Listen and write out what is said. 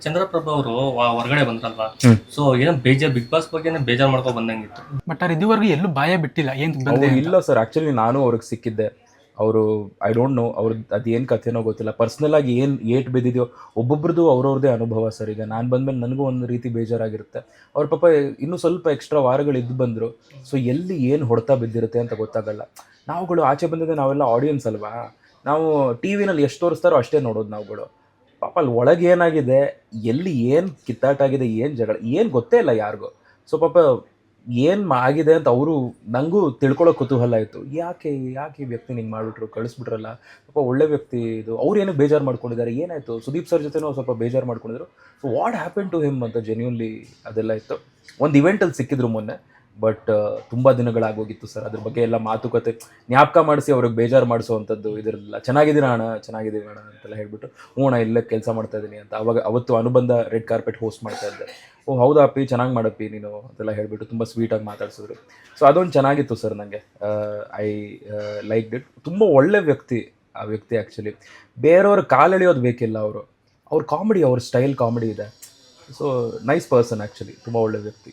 ಚಂದ್ರಪ್ರಭು ಅವರು ಹೊರಗಡೆ ಬಂದ್ರಲ್ವಾ, ಹ್ಮ್. ಸೊ ಏನೋ ಬೇಜಾರ್ ಬಿಗ್ ಬಾಸ್ ಬಗ್ಗೆ ಬೇಜಾರ್ ಮಾಡ್ಕೊ ಬಂದಂಗಿತ್ತು. ಬಟ್ ಅವ್ರು ಇದುವರೆಗೂ ಎಲ್ಲೂ ಬಾಯ ಬಿಟ್ಟಿಲ್ಲ ಏನ್ ಬಂದೆ ಅವ್ರು ಅಂತ. ಇಲ್ಲ ಸರ್, ಆ್ಯಕ್ಚುಲಿ ನಾನು ಅವ್ರಿಗೆ ಸಿಕ್ಕಿದ್ದೆ. ಅವರು ಐ ಡೋಂಟ್ ನೋ ಅವ್ರದ್ದು ಅದೇನು ಕಥೆನೋ ಗೊತ್ತಿಲ್ಲ, ಪರ್ಸ್ನಲ್ ಆಗಿ ಏನು ಏಟ್ ಬಿದ್ದಿದೆಯೋ ಒಬ್ಬೊಬ್ರದ್ದು ಅವ್ರವ್ರದ್ದೇ ಅನುಭವ ಸರ್. ಈಗ ನಾನು ಬಂದಮೇಲೆ ನನಗೂ ಒಂದು ರೀತಿ ಬೇಜಾರಾಗಿರುತ್ತೆ. ಅವ್ರ ಪಾಪ ಇನ್ನೂ ಸ್ವಲ್ಪ ಎಕ್ಸ್ಟ್ರಾ ವಾರಗಳು ಇದ್ದು ಬಂದರು. ಸೊ ಎಲ್ಲಿ ಏನು ಹೊಡೆತ ಬಿದ್ದಿರುತ್ತೆ ಅಂತ ಗೊತ್ತಾಗಲ್ಲ. ನಾವುಗಳು ಆಚೆ ಬಂದಿದ್ದೆ, ನಾವೆಲ್ಲ ಆಡಿಯನ್ಸ್ ಅಲ್ವಾ, ನಾವು ಟಿ ವಿನಲ್ಲಿ ಎಷ್ಟು ತೋರಿಸ್ತಾರೋ ಅಷ್ಟೇ ನೋಡೋದು ನಾವುಗಳು. ಪಾಪ ಅಲ್ಲಿ ಒಳಗೆ ಏನಾಗಿದೆ, ಎಲ್ಲಿ ಏನು ಕಿತ್ತಾಟಾಗಿದೆ, ಏನು ಜಗಳ ಏನು ಗೊತ್ತೇ ಇಲ್ಲ ಯಾರಿಗೂ. ಸೊ ಪಾಪ ಏನು ಆಗಿದೆ ಅಂತ ಅವರು ನನಗೂ ತಿಳ್ಕೊಳ್ಳೋ ಕುತೂಹಲ ಆಯಿತು. ಯಾಕೆ ಯಾಕೆ ಈ ವ್ಯಕ್ತಿ ಹಿಂಗೆ ಮಾಡಿಬಿಟ್ರು, ಕಳಿಸ್ಬಿಟ್ರಲ್ಲ, ಪಾಪ ಒಳ್ಳೆ ವ್ಯಕ್ತಿ ಇದು, ಅವ್ರು ಏನಕ್ಕೆ ಬೇಜಾರು ಮಾಡ್ಕೊಂಡಿದ್ದಾರೆ, ಏನಾಯಿತು, ಸುದೀಪ್ ಸರ್ ಜೊತೆನೂ ಸ್ವಲ್ಪ ಬೇಜಾರು ಮಾಡ್ಕೊಂಡಿದ್ರು. So what happen to him ಅಂತ ಜೆನ್ಯೂನ್ಲಿ ಅದೆಲ್ಲ ಇತ್ತು. ಒಂದು ಇವೆಂಟಲ್ಲಿ ಸಿಕ್ಕಿದ್ರು ಮೊನ್ನೆ, ಬಟ್ ತುಂಬ ದಿನಗಳಾಗೋಗಿತ್ತು ಸರ್. ಅದ್ರ ಬಗ್ಗೆ ಎಲ್ಲ ಮಾತುಕತೆ ಜ್ಞಾಪಕ ಮಾಡಿಸಿ ಅವ್ರಿಗೆ ಬೇಜಾರು ಮಾಡಿಸೋವಂಥದ್ದು ಇದಿರಲಿಲ್ಲ. ಚೆನ್ನಾಗಿದ್ದೀರಾ ಅಣ್ಣ, ಚೆನ್ನಾಗಿದ್ದೀವಿ ಅಣ್ಣ ಅಂತೆಲ್ಲ ಹೇಳ್ಬಿಟ್ಟು, ಹ್ಞೂ ಅಣ್ಣ ಇಲ್ಲೇ ಕೆಲಸ ಮಾಡ್ತಾಯಿದ್ದೀನಿ ಅಂತ. ಅವತ್ತು ಅನುಬಂಧ ರೆಡ್ ಕಾರ್ಪೆಟ್ ಹೋಸ್ಟ್ ಮಾಡ್ತಾ ಇದ್ದೆ. ಓ ಹೌದಾ ಅಪ್ಪಿ, ಚೆನ್ನಾಗಿ ಮಾಡಪ್ಪಿ ನೀನು ಅಂತೆಲ್ಲ ಹೇಳಿಬಿಟ್ಟು ತುಂಬ ಸ್ವೀಟಾಗಿ ಮಾತಾಡ್ಸಿದ್ರು. ಸೊ ಅದೊಂದು ಚೆನ್ನಾಗಿತ್ತು ಸರ್ ನನಗೆ. I like it. ತುಂಬ ಒಳ್ಳೆ ವ್ಯಕ್ತಿ ಆ ವ್ಯಕ್ತಿ. ಆ್ಯಕ್ಚುಲಿ ಬೇರೆಯವ್ರ ಕಾಲೆಳೆಯೋದು ಬೇಕಿಲ್ಲ. ಅವ್ರ ಕಾಮಿಡಿ, ಅವ್ರ ಸ್ಟೈಲ್ ಕಾಮಿಡಿ ಇದೆ. ಸೊ ನೈಸ್ ಪರ್ಸನ್ ಆ್ಯಕ್ಚುಲಿ, ತುಂಬ ಒಳ್ಳೆ ವ್ಯಕ್ತಿ.